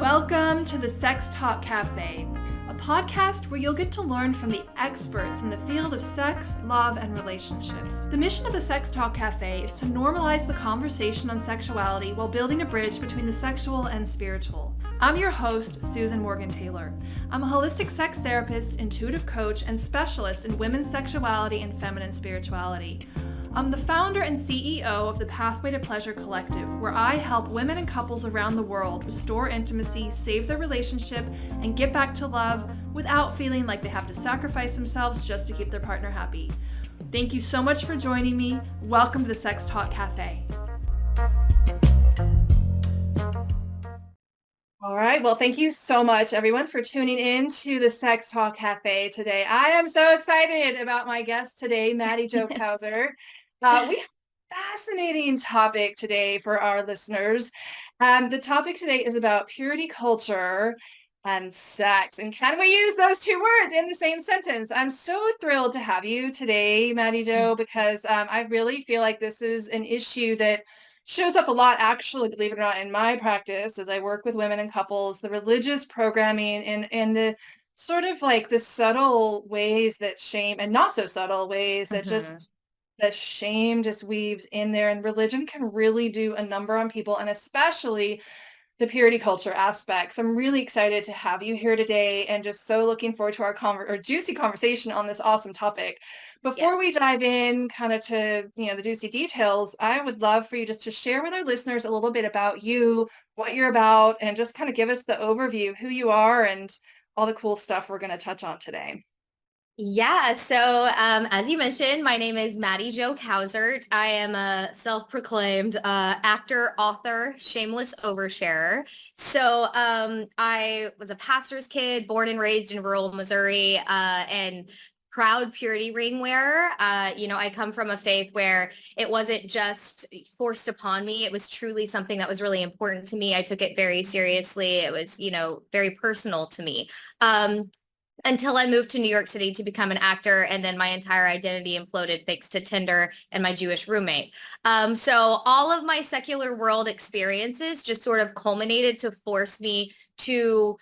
Welcome to the Sex Talk Cafe, a podcast where you'll get to learn from the experts in the field of sex, love, and relationships. The mission of the Sex Talk Cafe is to normalize the conversation on sexuality while building a bridge between the sexual and spiritual. I'm your host, Susan Morgan Taylor. I'm a holistic sex therapist, intuitive coach, and specialist in women's sexuality and feminine spirituality. I'm the founder and CEO of the Pathway to Pleasure Collective, where I help women and couples around the world restore intimacy, save their relationship, and get back to love without feeling like they have to sacrifice themselves just to keep their partner happy. Thank you so much for joining me. Welcome to the Sex Talk Cafe. All right. Well, thank you so much, everyone, for tuning in to the Sex Talk Cafe today. I am so excited about my guest today, Mattie Jo Cowsert. We have a fascinating topic today for our listeners. The topic today is about purity culture and sex. And can we use those two words in the same sentence? I'm so thrilled to have you today, Mattie Jo, because I really feel like this is an issue that shows up a lot, actually, believe it or not, in my practice as I work with women and couples, the religious programming and the sort of like the subtle ways that shame and not so subtle ways that just the shame just weaves in there. And religion can really do a number on people, and especially the purity culture aspect. So I'm really excited to have you here today and just so looking forward to our juicy conversation on this awesome topic. Before we dive in kind of to, the juicy details, I would love for you just to share with our listeners a little bit about you, what you're about, and just kind of give us the overview of who you are and all the cool stuff we're going to touch on today. Yeah, so as you mentioned, my name is Mattie Jo Cowsert. I am a self-proclaimed actor, author, shameless oversharer. So I was a pastor's kid, born and raised in rural Missouri, and proud purity ring wearer. I come from a faith where it wasn't just forced upon me. It was truly something that was really important to me. I took it very seriously. It was, very personal to me. Until I moved to New York City to become an actor, and then my entire identity imploded thanks to Tinder and my Jewish roommate. So all of my secular world experiences just sort of culminated to force me to,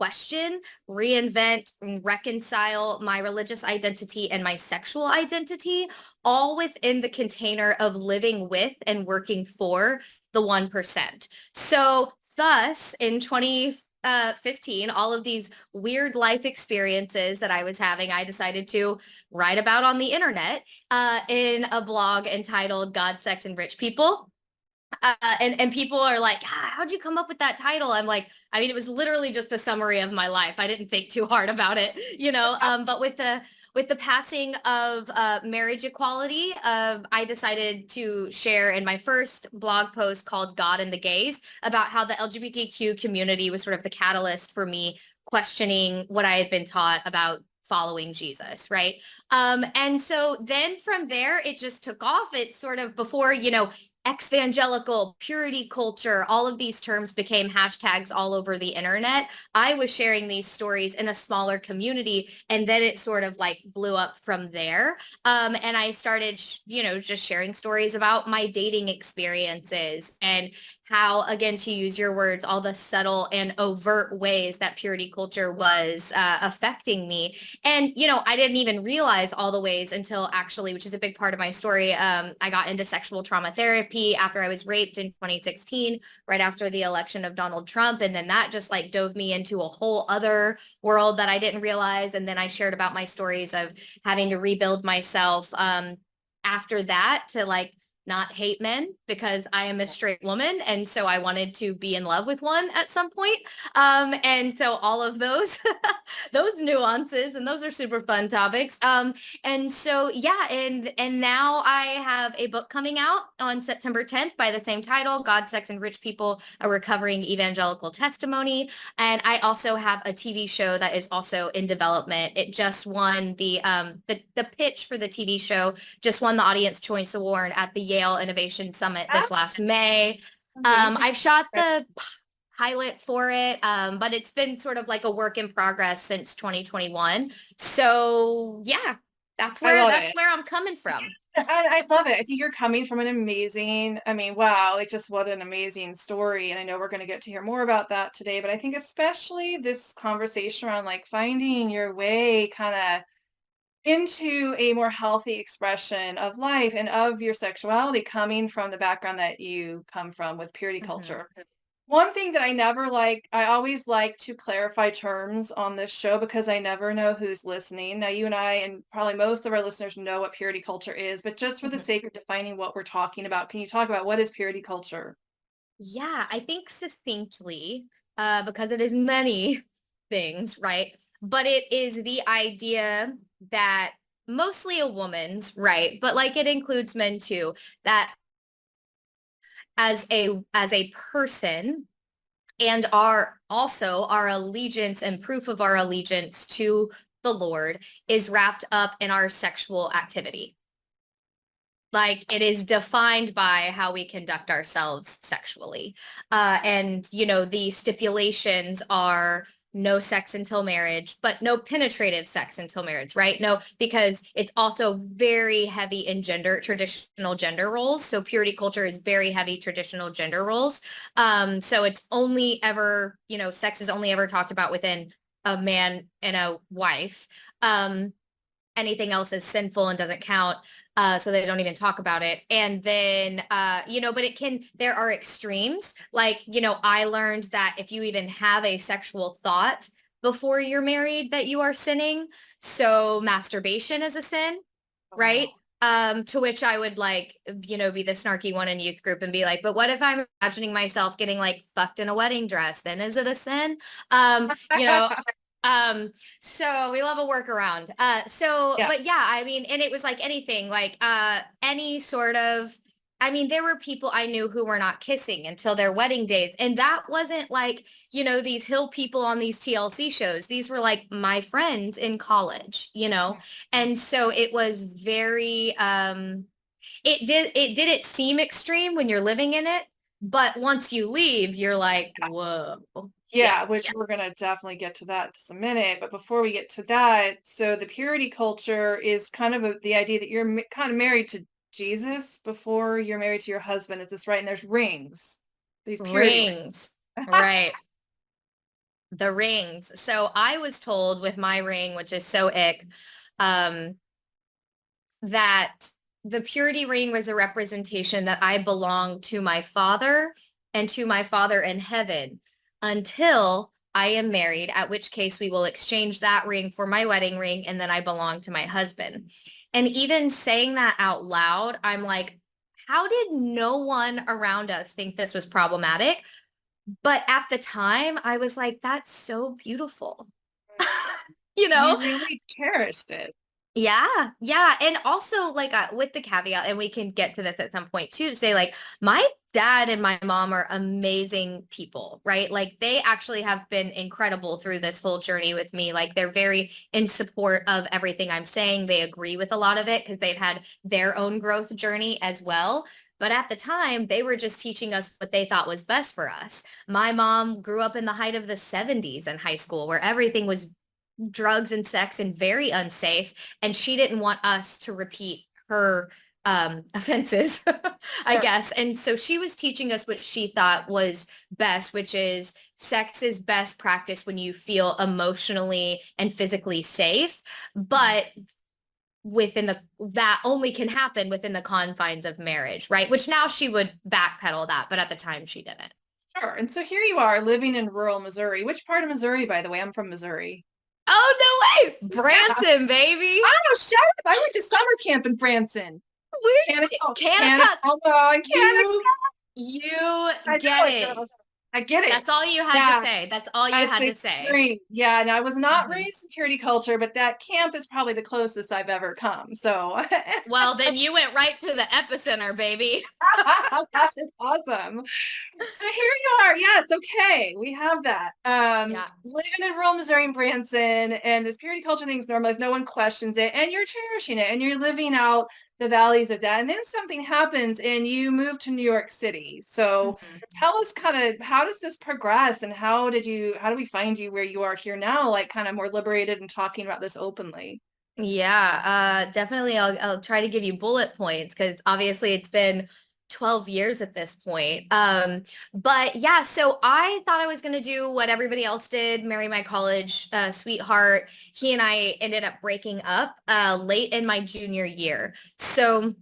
question, reinvent, and reconcile my religious identity and my sexual identity, all within the container of living with and working for the 1%. So thus, in 2015, all of these weird life experiences that I was having, I decided to write about on the internet in a blog entitled God, Sex, and Rich People. And people are like, how'd you come up with that title? I'm like, it was literally just a summary of my life. I didn't think too hard about it, but with the passing of marriage equality, I decided to share in my first blog post called God and the Gays about how the LGBTQ community was sort of the catalyst for me questioning what I had been taught about following Jesus, right? And so then from there, it just took off. It's sort of before, ex-evangelical, purity culture, all of these terms became hashtags all over the internet. I was sharing these stories in a smaller community, and then it sort of like blew up from there. And I started, just sharing stories about my dating experiences and how, again, to use your words, all the subtle and overt ways that purity culture was affecting me. And, I didn't even realize all the ways until actually, which is a big part of my story, I got into sexual trauma therapy after I was raped in 2016, right after the election of Donald Trump. And then that just like dove me into a whole other world that I didn't realize. And then I shared about my stories of having to rebuild myself after that to like not hate men because I am a straight woman. And so I wanted to be in love with one at some point. And so all of those, those nuances, and those are super fun topics. And so, yeah, and now I have a book coming out on September 10th by the same title, God, Sex, and Rich People, a recovering evangelical testimony. And I also have a TV show that is also in development. It just won the pitch for the TV show, just won the Audience Choice Award at the Yale Innovation Summit this last May. I've shot the pilot for it, but it's been sort of like a work in progress since 2021. So yeah, that's where I'm coming from. I love it. I think you're coming from an amazing, I mean, wow, like just what an amazing story. And I know we're going to get to hear more about that today, but I think especially this conversation around like finding your way kind of into a more healthy expression of life and of your sexuality coming from the background that you come from with purity Mhm. culture. One thing that I always like to clarify terms on this show because I never know who's listening. Now, you and I, and probably most of our listeners know what purity culture is, but just for the Mhm. sake of defining what we're talking about, can you talk about what is purity culture? Yeah, I think succinctly, because it is many things, right? But it is the idea that mostly a woman's, right? But like it includes men too, that as a person and our allegiance and proof of our allegiance to the Lord is wrapped up in our sexual activity. Like it is defined by how we conduct ourselves sexually. And, the stipulations are no sex until marriage, but no penetrative sex until marriage, right? No, because it's also very heavy in traditional gender roles. So purity culture is very heavy traditional gender roles. So it's only ever, sex is only ever talked about within a man and a wife. Anything else is sinful and doesn't count. So they don't even talk about it. And then, but there are extremes. Like, I learned that if you even have a sexual thought before you're married, that you are sinning. So masturbation is a sin, right? Oh. To which I would like, be the snarky one in youth group and be like, but what if I'm imagining myself getting like fucked in a wedding dress? Then is it a sin? Um, you know, um, so we love a workaround. Yeah. But yeah, I mean, and it was like anything, like any sort of, I mean, there were people I knew who were not kissing until their wedding days. And that wasn't like, these hill people on these TLC shows. These were like my friends in college, And so it was very it seem extreme when you're living in it, but once you leave, you're like, whoa. Yeah. Yeah, which we're going to definitely get to that in just a minute. But before we get to that, so the purity culture is kind of the idea that you're kind of married to Jesus before you're married to your husband. Is this right? And there's rings, these purity rings. Rings. Right. The rings. So I was told with my ring, which is so ick, um, that the purity ring was a representation that I belong to my father and to my father in heaven until I am married, at which case we will exchange that ring for my wedding ring and then I belong to my husband. And even saying that out loud, I'm like, how did no one around us think this was problematic? But at the time, I was like, that's so beautiful. you You know? really cherished it. Yeah, yeah. And also like with the caveat, and we can get to this at some point too, to say like my dad and my mom are amazing people, right? Like they actually have been incredible through this whole journey with me. Like they're very in support of everything I'm saying. They agree with a lot of it because they've had their own growth journey as well. But at the time, they were just teaching us what they thought was best for us. My mom grew up in the height of the 70s in high school where everything was drugs and sex and very unsafe. And she didn't want us to repeat her offenses, I Sure. guess. And so she was teaching us what she thought was best, which is sex is best practice when you feel emotionally and physically safe, but that only can happen within the confines of marriage, right? Which now she would backpedal that, but at the time she didn't. Sure. And so here you are living in rural Missouri. Which part of Missouri, by the way? I'm from Missouri. Oh, no way. Yeah. Branson, baby. Oh, shut up. I went to summer camp in Branson. Where Canacoma. Kanakuk, Canacoma. you you I know get it, it. girl. I get it. That's all you had to Yeah, say. That's all you that's had to say. extreme. Yeah, and I was not Mhm. raised in purity culture, but that camp is probably the closest I've ever come. So Well, then you went right to the epicenter, baby. that is awesome. So here you are. Yes, okay. We have that. Yeah. Living in rural Missouri in Branson, and this purity culture thing is normalized. No one questions it, and you're cherishing it, and you're living out the values of that. And then something happens, and you move to New York City. So Mhm. tell us kind of how does this progress, and how do we find you where you are here now, like kind of more liberated and talking about this openly? Yeah, definitely. I'll try to give you bullet points because obviously it's been 12 years at this point. But yeah, so I thought I was going to do what everybody else did, marry my college sweetheart. He and I ended up breaking up late in my junior year. So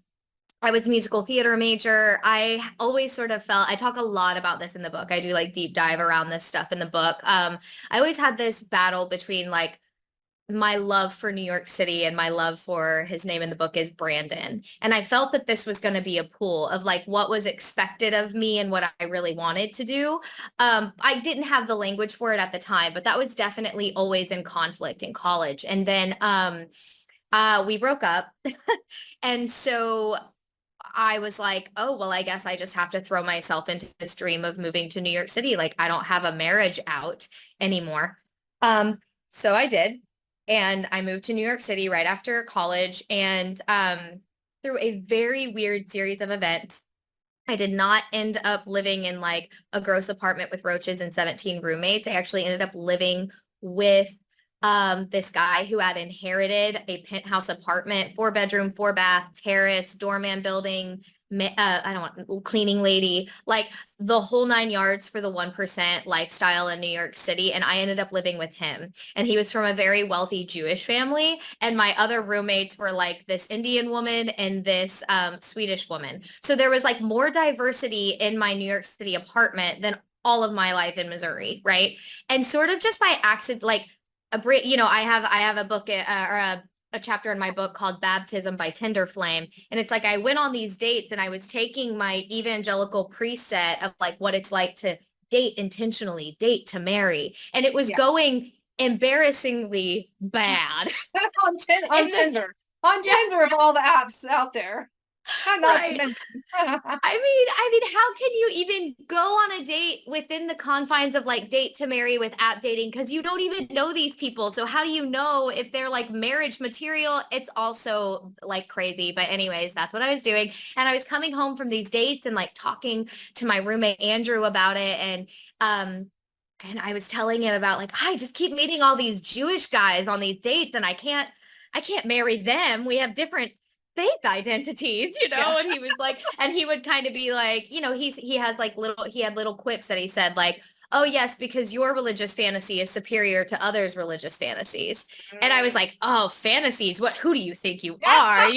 I was a musical theater major. I always sort of felt, I talk a lot about this in the book. I do like deep dive around this stuff in the book. I always had this battle between like my love for New York City and my love for, his name in the book is Brandon. And I felt that this was going to be a pool of like what was expected of me and what I really wanted to do. I didn't have the language for it at the time, but that was definitely always in conflict in college. And then we broke up. And so I was like, oh, well, I guess I just have to throw myself into this dream of moving to New York City. Like I don't have a marriage out anymore. So I did. And I moved to New York City right after college. And through a very weird series of events, I did not end up living in like a gross apartment with roaches and 17 roommates. I actually ended up living with this guy who had inherited a penthouse apartment, 4 bedroom, 4 bath, terrace, doorman building, I don't want cleaning lady, like the whole 9 yards for the 1% lifestyle in New York City. And I ended up living with him. And he was from a very wealthy Jewish family. And my other roommates were like this Indian woman and this Swedish woman. So there was like more diversity in my New York City apartment than all of my life in Missouri, right? And sort of just by accident, like I have a book or a chapter in my book called Baptism by Tinder Flame. And it's like I went on these dates and I was taking my evangelical preset of like what it's like to date intentionally, date to marry. And it was Yeah. going embarrassingly bad. On And then, Tinder. On yeah, Tinder of all the apps out there. Not to right. mention. I mean, how can you even go on a date within the confines of like date to marry with app dating? Because you don't even know these people. So how do you know if they're like marriage material? It's also like crazy. But anyways, that's what I was doing. And I was coming home from these dates and like talking to my roommate Andrew about it. And I was telling him about like, I just keep meeting all these Jewish guys on these dates and I can't marry them. We have different faith identities, Yeah. and he was like, and he would kind of be like, he had little quips that he said like, oh yes, because your religious fantasy is superior to others' religious fantasies. And I was Mm. like, oh, fantasies, who do you think you are?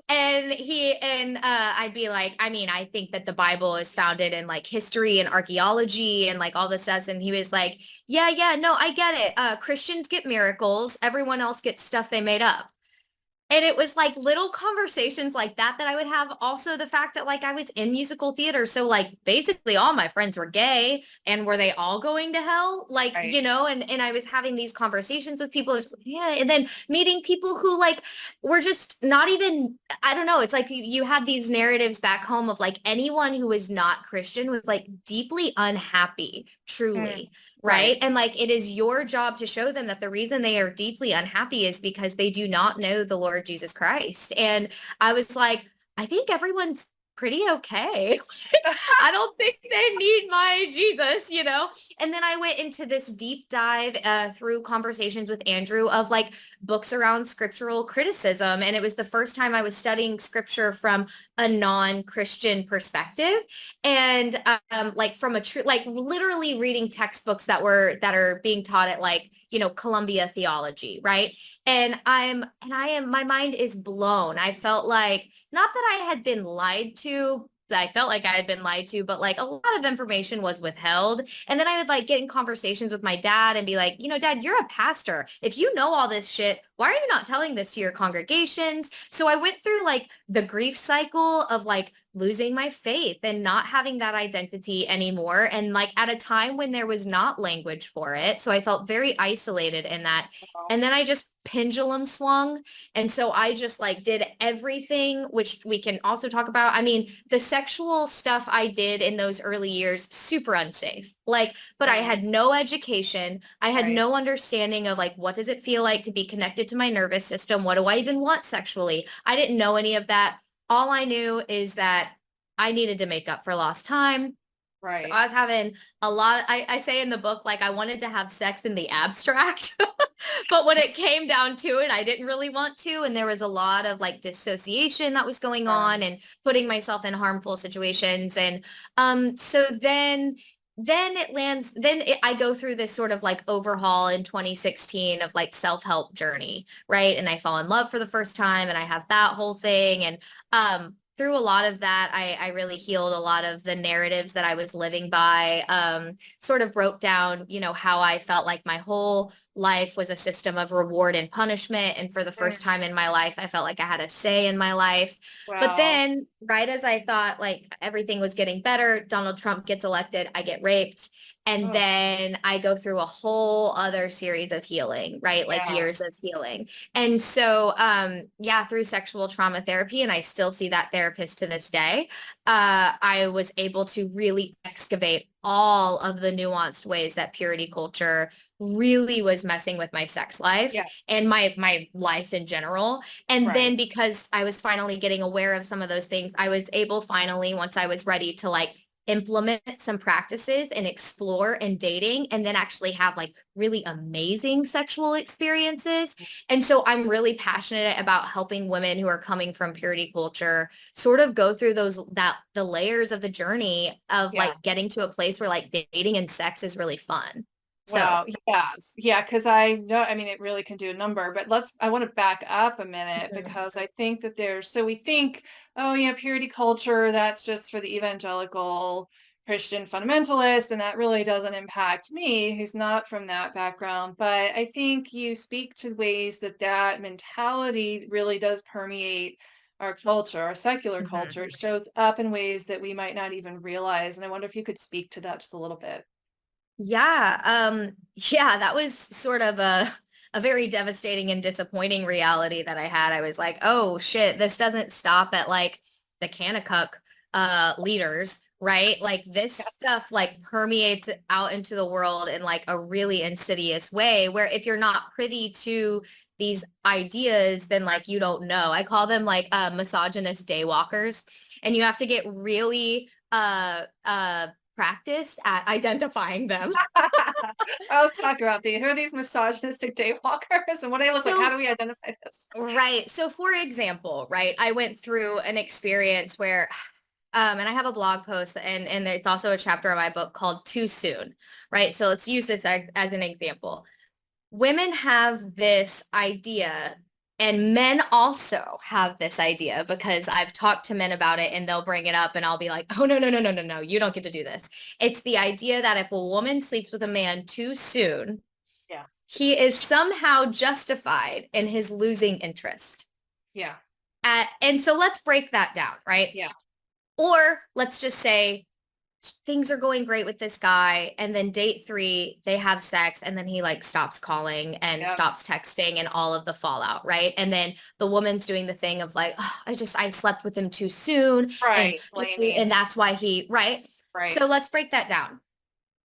And I'd be like, I mean, I think that the Bible is founded in like history and archaeology and like all this stuff. And he was like, yeah, no, I get it. Christians get miracles, everyone else gets stuff they made up. And it was like little conversations like that I would have. Also, the fact that like I was in musical theater. So like basically all my friends were gay, and were they all going to hell? Like, Right. and I was having these conversations with people. Just like, yeah. And then meeting people who like were just not even, I don't know. It's like you had these narratives back home of like anyone who was not Christian was like deeply unhappy, Mm. truly. Right. Right. And like it is your job to show them that the reason they are deeply unhappy is because they do not know the Lord Jesus Christ. And I was like, I think everyone's pretty okay. I don't think they need my Jesus. And then I went into this deep dive through conversations with Andrew of like books around scriptural criticism. And it was the first time I was studying scripture from a non-Christian perspective. And like from a true, like literally reading textbooks that are being taught at like, Columbia theology, right? My mind is blown. I felt like, not that I had been lied to, I felt like I had been lied to, but like a lot of information was withheld. And then I would like get in conversations with my dad and be like, Dad, you're a pastor. If you know all this shit, why are you not telling this to your congregations? So I went through like the grief cycle of like losing my faith and not having that identity anymore. And like at a time when there was not language for it. So I felt very isolated in that. And then I just pendulum swung. And so I just like did everything, which we can also talk about. I mean, the sexual stuff I did in those early years, super unsafe. Like, but I Mm. had no education. I had Right. no understanding of like, what does it feel like to be connected to my nervous system? What do I even want sexually? I didn't know any of that. All I knew is that I needed to make up for lost time. So Right. I was having a lot, I say in the book, like I wanted to have sex in the abstract, but when it came down to it, I didn't really want to. And there was a lot of like dissociation that was going on and putting myself in harmful situations. And so then it lands, I go through this sort of like overhaul in 2016 of like self-help journey, right? And I fall in love for the first time and I have that whole thing. And through a lot of that, I really healed a lot of the narratives that I was living by, sort of broke down, how I felt like my whole life was a system of reward and punishment. And for the first time in my life, I felt like I had a say in my life. But Wow. then, right as I thought like everything was getting better, Donald Trump gets elected, I get raped. And Oh, then I go through a whole other series of healing, right? Like yeah. years of healing. And so, yeah, through sexual trauma therapy, and I still see that therapist to this day, I was able to really excavate all of the nuanced ways that purity culture really was messing with my sex life Yeah. and my life in general. And Right. then because I was finally getting aware of some of those things, I was able finally, once I was ready to like implement some practices and explore and dating and then actually have like really amazing sexual experiences. And so I'm really passionate about helping women who are coming from purity culture sort of go through the layers of the journey of Yeah. like getting to a place where like dating and sex is really fun. So, Wow. Yes. Yeah. Because I know, I mean, it really can do a number, but I want to back up a minute mhm, because I think that so we think, oh, yeah, purity culture, that's just for the evangelical Christian fundamentalist, and that really doesn't impact me, who's not from that background. But I think you speak to ways that that mentality really does permeate our culture, our secular culture. mhm. It shows up in ways that we might not even realize. And I wonder if you could speak to that just a little bit. Yeah, yeah, that was sort of a very devastating and disappointing reality that I had. I was like, oh shit, this doesn't stop at like the Kanakuk leaders, right? Like this stuff Yes. like permeates out into the world in like a really insidious way where if you're not privy to these ideas, then like you don't know. I call them like misogynist daywalkers. And you have to get really practiced at identifying them. I was talking about who are these misogynistic daywalkers and what do they look like? How So, do we identify this? right. So for example, right, I went through an experience where and I have a blog post and it's also a chapter of my book called Too Soon, right? So let's use this as an example. Women have this idea and men also have this idea because I've talked to men about it and they'll bring it up and I'll be like, oh, no, no, no, no, no, no, you don't get to do this. It's the idea that if a woman sleeps with a man too soon, Yeah. he is somehow justified in his losing interest. Yeah. And so let's break that down, right? Yeah. Or let's just say things are going great with this guy and then date 3 they have sex and then he like stops calling and Yeah. stops texting and all of the fallout, right? And then the woman's doing the thing of like, oh, I slept with him too soon Right. and Blaming. that's why he, right? Right. So let's break that down.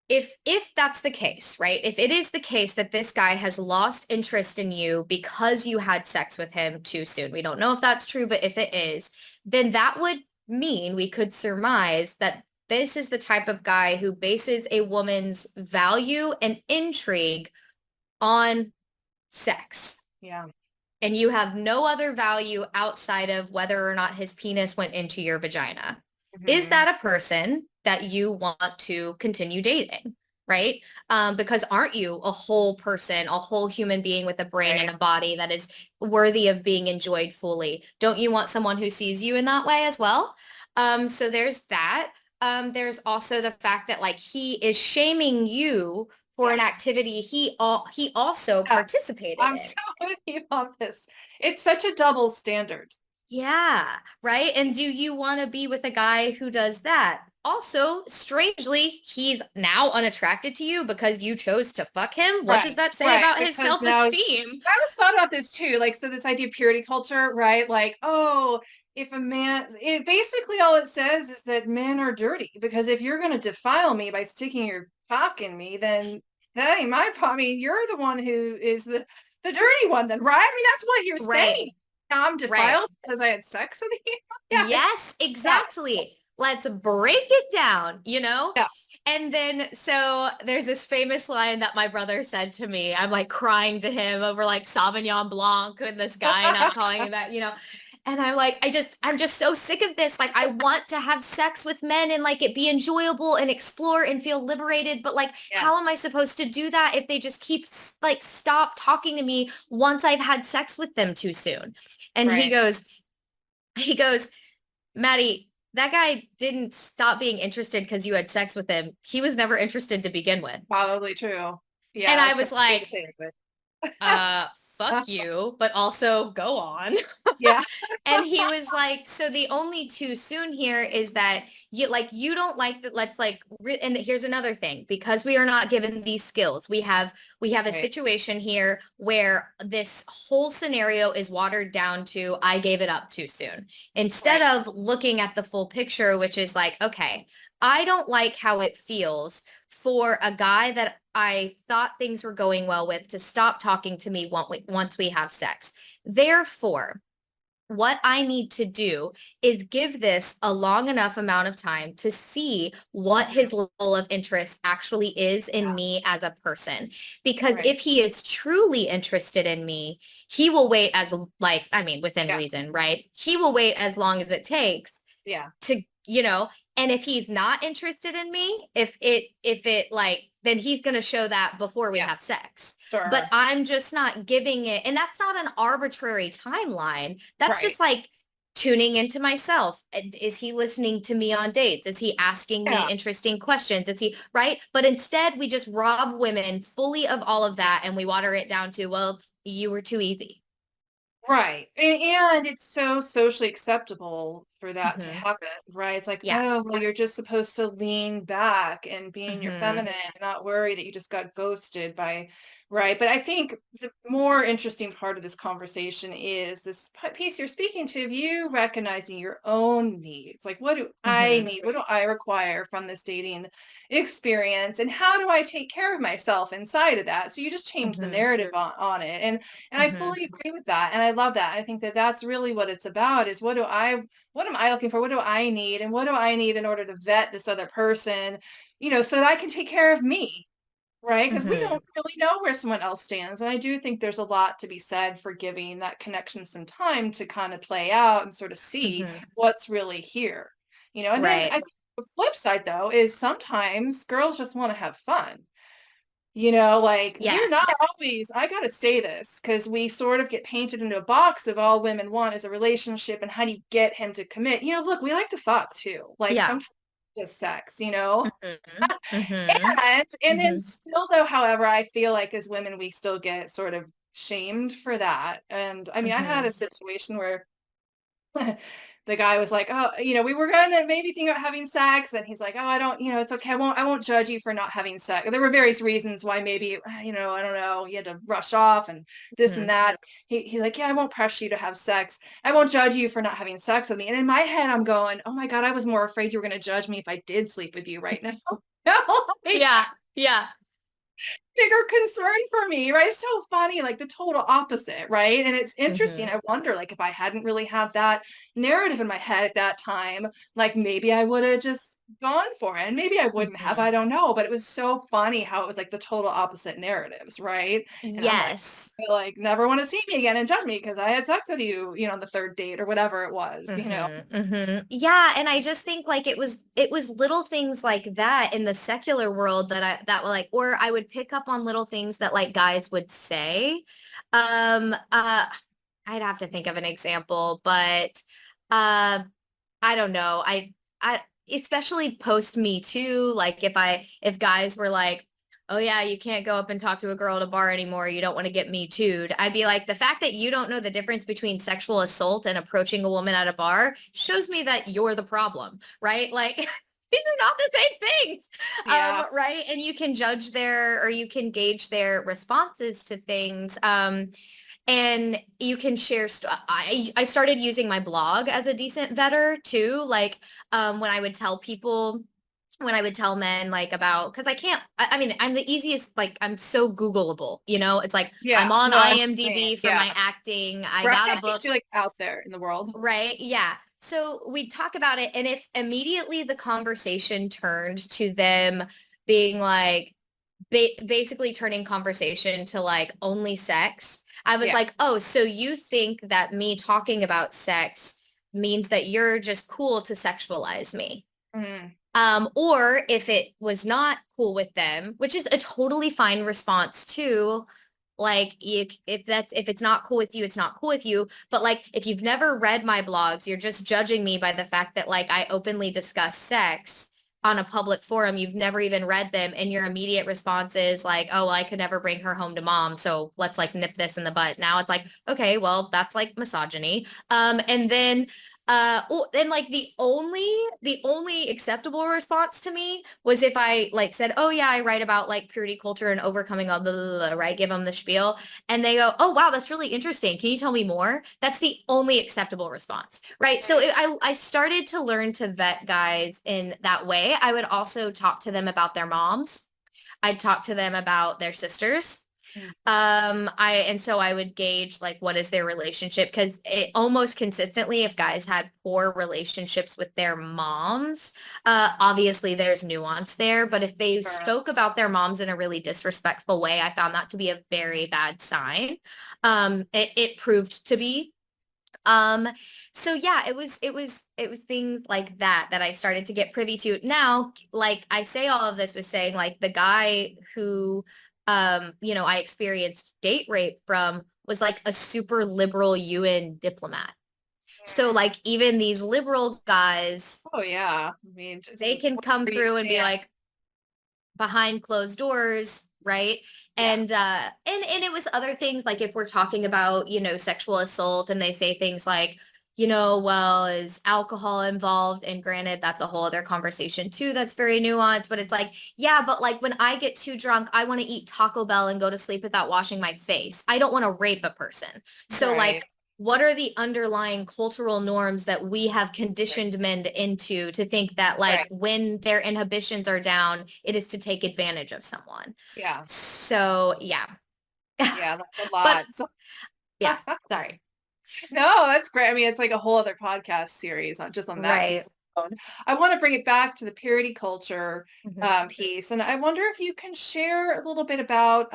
If that's the case, right? If it is the case that this guy has lost interest in you because you had sex with him too soon, we don't know if that's true, but if it is, then that would mean we could surmise that this is the type of guy who bases a woman's value and intrigue on sex. Yeah. And you have no other value outside of whether or not his penis went into your vagina. Is Hmm. that a person that you want to continue dating? Right? Because aren't you a whole person, a whole human being with a brain and Right. a body that is worthy of being enjoyed fully? Don't you want someone who sees you in that way as well? So there's that. There's also the fact that like he is shaming you for Yeah. an activity he also Yeah. participated I'm in. so with you on this. It's such a double standard. Yeah, right. And do you want to be with a guy who does that? Also, strangely, he's now unattracted to you because you chose to fuck him. What does Right. that say Right. about his Because now self-esteem? I always thought about this too. Like, so this idea of purity culture, right? Like, oh, if a man, it basically all it says is that men are dirty because if you're going to defile me by sticking your cock in me, then hey, I mean, you're the one who is the dirty one, then, right? I mean, that's what you're Right, saying. Now I'm right. defiled because I had sex with you. Yeah, Yes, yeah, exactly. let's break it down, you know? Yeah. And then, so there's this famous line that my brother said to me. I'm like crying to him over like Sauvignon Blanc and this guy not calling him that, you know? And I'm like, I'm just so sick of this. Like, I want to have sex with men and like it be enjoyable and explore and feel liberated. But like, how am Yes. I supposed to do that if they just keep like stop talking to me once I've had sex with them too soon? And Right. he goes, Mattie, that guy didn't stop being interested because you had sex with him. He was never interested to begin with. Probably true. And Yeah, I it's was kind of like, thing, but fuck you, but also go on. yeah. And he was like, so the only too soon here is that you don't like that. Let's like, and here's another thing, because we are not given these skills. We have a Right. situation here where this whole scenario is watered down to, I gave it up too soon, instead Right. of looking at the full picture, which is like, okay, I don't like how it feels for a guy that I thought things were going well with to stop talking to me once we have sex. Therefore, what I need to do is give this a long enough amount of time to see what Mhm. his level of interest actually is in Yeah. me as a person. Because Right. if he is truly interested in me, he will wait as like, I mean, within Yeah. reason, right? He will wait as long as it takes Yeah. to, you know, and if he's not interested in me, if it like, then he's going to show that before we Yeah. have sex. But Sure. I'm just not giving it, and that's not an arbitrary timeline. That's Right. just like tuning into myself. Is he listening to me on dates? Is he asking me Yeah. interesting questions? Is he right? But instead we just rob women fully of all of that and we water it down to, well, you were too easy. Right. And it's so socially acceptable for that to Hmm. happen, right? It's like, Yeah. oh, well, you're just supposed to lean back and be in your Hmm. feminine and not worry that you just got ghosted by, right? But I think the more interesting part of this conversation is this piece you're speaking to, of you recognizing your own needs. Like, what do I Hmm. need? What do I require from this dating experience? And how do I take care of myself inside of that? So you just change the Hmm. narrative on it. And I Hmm. fully agree with that, and I love that. I think that that's really what it's about, is what am I looking for? What do I need? And what do I need in order to vet this other person, so that I can take care of me, right? Because we Hmm. don't really know where someone else stands. And I do think there's a lot to be said for giving that connection some time to kind of play out and sort of see Hmm. what's really here. And then I Right. think the flip side though is sometimes girls just want to have fun. Like, we're not Yes. always, I gotta say this, because we sort of get painted into a box of all women want is a relationship and how do you get him to commit. Look, we like to fuck too. Like Yeah. sometimes just sex. Hmm. Hmm. And then Hmm. still though, however, I feel like as women, we still get sort of shamed for that. And I mean, I had Hmm. a situation where the guy was like, "Oh, we were gonna maybe think about having sex," and he's like, "Oh, I don't, it's okay. I won't judge you for not having sex." There were various reasons why maybe, I don't know, he had to rush off and this and Hmm. that. He's like, "Yeah, I won't pressure you to have sex. I won't judge you for not having sex with me." And in my head, I'm going, "Oh my God, I was more afraid you were gonna judge me if I did sleep with you right now." Like, Yeah. Yeah. bigger concern for me, right? It's so funny, like the total opposite, right? And it's interesting. Hmm. I wonder, like, if I hadn't really had that narrative in my head at that time, like maybe I would have just gone for it. And maybe I wouldn't have, Hmm. I don't know. But it was so funny how it was like the total opposite narratives, right? And I'm like, Yes. I, like, never want to see me again and judge me because I had sex with you, on the third date or whatever it was. Hmm. Hmm. Yeah, and I just think like it was little things like that in the secular world that were like, or I would pick up on little things that like guys would say. Um uh I'd have to think of an example, but uh I don't know. I especially post Me Too, like if guys were like, "Oh yeah, you can't go up and talk to a girl at a bar anymore. You don't want to get Me Too'd." I'd be like, the fact that you don't know the difference between sexual assault and approaching a woman at a bar shows me that you're the problem, right? Like these are not the same things. Yeah. Right? And you can judge or you can gauge their responses to things. And you can share I started using my blog as a decent vetter too, like when I would tell people, when I would tell men like about, because I mean, I'm the easiest, like I'm so Googleable, it's like Yeah. I'm on No, I'm saying, IMDb for yeah. my acting, I Right. got a book. You're like out there in the world. Right. Yeah. So we talk about it, and if immediately the conversation turned to them being like, basically turning conversation to like only sex, I was Yeah. like, oh, so you think that me talking about sex means that you're just cool to sexualize me? Mm, Or if it was not cool with them, which is a totally fine response too, like if it's not cool with you, it's not cool with you. But like if you've never read my blogs, you're just judging me by the fact that like I openly discuss sex on a public forum. You've never even read them, and your immediate response is like, oh, well, I could never bring her home to mom, so let's like nip this in the butt. Now it's like, okay, well, that's like misogyny. And then and like the only acceptable response to me was if I like said, oh yeah, I write about like purity culture and overcoming all the right, give them the spiel, and they go, oh wow, that's really interesting, can you tell me more? That's the only acceptable response, right? So I started to learn to vet guys in that way. I would also talk to them about their moms. I'd talk to them about their sisters. mm, So I would gauge like what is their relationship, because it almost consistently, if guys had poor relationships with their moms, obviously there's nuance there, but if they sure. spoke about their moms in a really disrespectful way, I found that to be a very bad sign. It proved to be. Um, so yeah, it was things like that I started to get privy to. Now, like I say all of this was saying like the guy who I experienced date rape from was like a super liberal UN diplomat. So Mm. like even these liberal guys, Oh yeah. I mean, just they can come where do you through and be stand? like behind closed doors, right? Yeah. And it was other things, like if we're talking about, sexual assault, and they say things like, well, is alcohol involved? And granted, that's a whole other conversation too. That's very nuanced, but it's like, yeah, but like when I get too drunk, I want to eat Taco Bell and go to sleep without washing my face. I don't want to rape a person. So Right. like, what are the underlying cultural norms that we have Right. conditioned men into to think that like Right. when their inhibitions are down, it is to take advantage of someone? Yeah. So yeah. Yeah. That's a But lot. So yeah, sorry. no, that's great. I mean, it's like a whole other podcast series on just on that Right. piece alone. I want to bring it back to the purity culture Mhm. piece, and I wonder if you can share a little bit about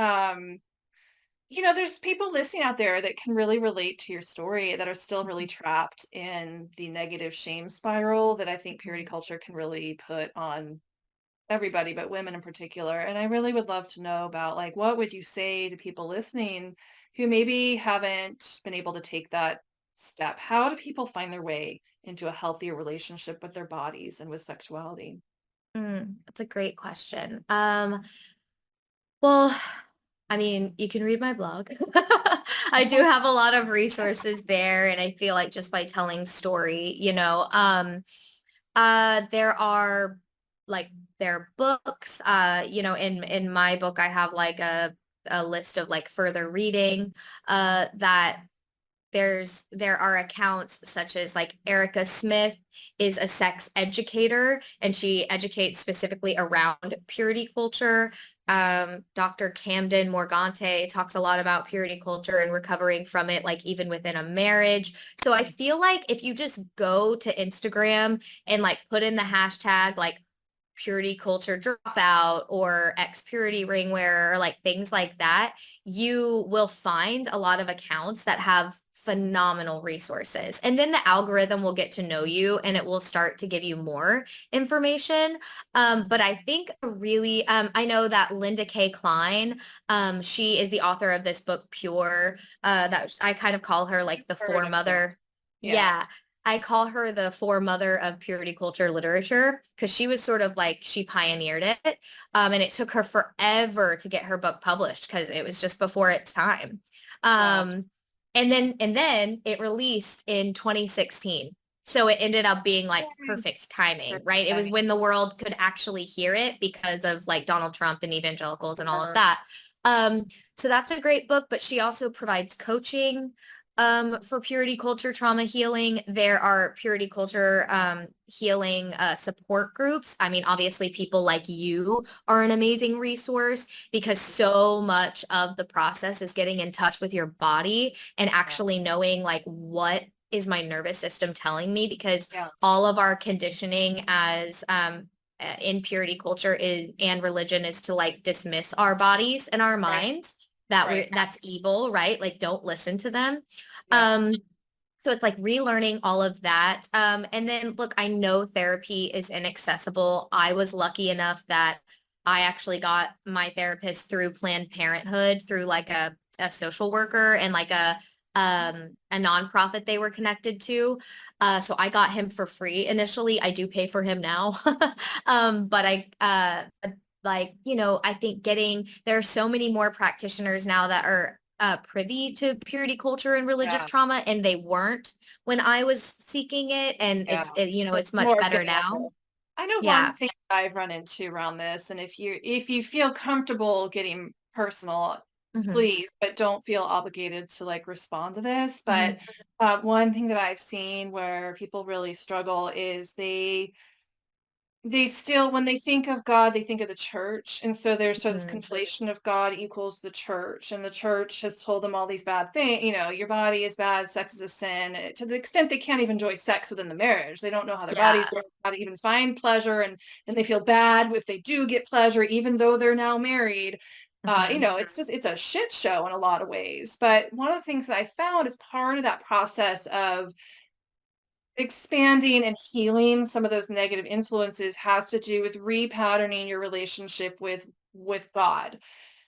there's people listening out there that can really relate to your story that are still really trapped in the negative shame spiral that I think purity Mhm. culture can really put on everybody, but women in particular. And I really would love to know about like what would you say to people listening who maybe haven't been able to take that step? How do people find their way into a healthier relationship with their bodies and with sexuality? That's a great question. Well, I mean, you can read my blog. I do have a lot of resources there, and I feel like just by telling story, there are like there are books, in my book I have like a list of like further reading that there are accounts such as like Erica Smith is a sex educator, and she educates specifically around purity culture. Dr. Camden Morgante talks a lot about purity culture and recovering from it, like even within a marriage. So I feel like if you just go to Instagram and like put in the hashtag like purity culture dropout or ex purity ring wearer, or like things like that, you will find a lot of accounts that have phenomenal resources. And then the algorithm will get to know you, and it will start to give you more information. But I think really, I know that Linda K. Klein, she is the author of this book, Pure, that I kind of call her like the Heard of her. foremother. Yeah. Yeah. I call her the foremother of purity culture literature, because she was sort of like, she pioneered it. And it took her forever to get her book published because it was just before its time. Wow. Um, and then it released in 2016. So it ended up being like Yay. perfect timing, Perfect right? It was timing. when the world could actually hear it because of like Donald Trump and evangelicals and all of Sure. that. Um, so that's a great book, but she also provides coaching for purity culture trauma healing. There are purity culture healing support groups. I mean, obviously people like you are an amazing resource, because so much of the process is getting in touch with your body and Yeah. actually knowing like what is my nervous system telling me? Because Yeah. all of our conditioning as in purity culture is and religion is to like dismiss our bodies and our Right. minds, that Right. that's evil, right? Like don't listen to them. Yeah. So it's like relearning all of that. And then look, I know therapy is inaccessible. I was lucky enough that I actually got my therapist through Planned Parenthood, through like a social worker and like a nonprofit they were connected to. So I got him for free initially. I do pay for him now. But like, you know, I think there are so many more practitioners now that are privy to purity culture and religious Yeah. trauma, and they weren't when I was seeking it. And Yeah. you know, So it's much more better now. available. I know one Yeah. thing I've run into around this, and if you feel comfortable getting personal, Hmm. please, but don't feel obligated to like respond to this. But Hmm. one thing that I've seen where people really struggle is they still, when they think of God, they think of the church. And so there's sort of this Hmm. conflation of God equals the church. And the church has told them all these bad things, you know, your body is bad, sex is a sin, to the extent they can't even enjoy sex within the marriage. They don't know how their Yeah. bodies work, how to even find pleasure. And they feel bad if they do get pleasure, even though they're now married. You Hmm. know, it's a shit show in a lot of ways. But one of the things that I found is part of that process of expanding and healing some of those negative influences has to do with repatterning your relationship with God.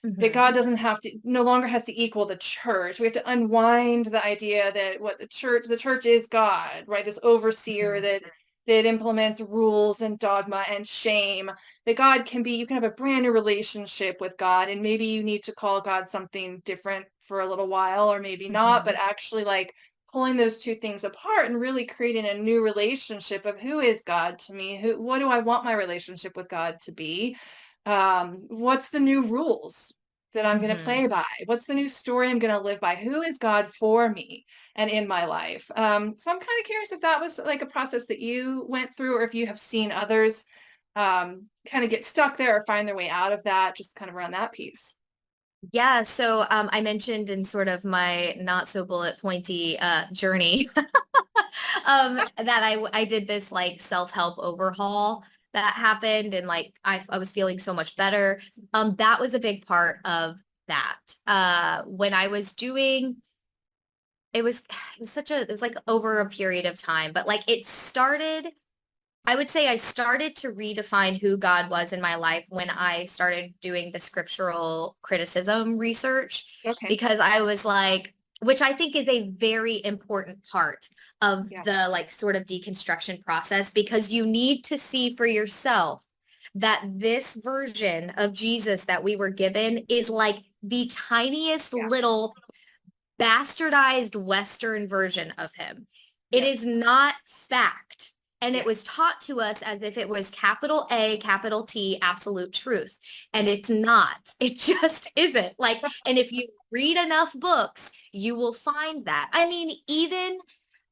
That Hmm. God doesn't have to no longer has to equal the church. We have to unwind the idea that what the church is God, right? This overseer Hmm. that implements rules and dogma and shame. That God can be, you can have a brand new relationship with God, and maybe you need to call God something different for a little while, or maybe not, Hmm. but actually like pulling those two things apart and really creating a new relationship of who is God to me? What do I want my relationship with God to be? What's the new rules that I'm going to Hmm. play by? What's the new story I'm going to live by? Who is God for me and in my life? So I'm kind of curious if that was like a process that you went through, or if you have seen others kind of get stuck there or find their way out of that, just kind of around that piece. Yeah, so I mentioned in sort of my not so bullet pointy journey that I did this like self-help overhaul that happened, and like I was feeling so much better. That was a big part of that. When I was doing it was like over a period of time, but like it started, I would say I started to redefine who God was in my life when I started doing the scriptural criticism research, Okay. because I was like, which I think is a very important part of Yeah. the like sort of deconstruction process, because you need to see for yourself that this version of Jesus that we were given is like the tiniest Yeah. little bastardized Western version of him. It Yep. is not fact. And it Yeah. was taught to us as if it was capital A, capital T, absolute truth. And Yeah. it's not. It just isn't. Like, and if you read enough books, you will find that. I mean, even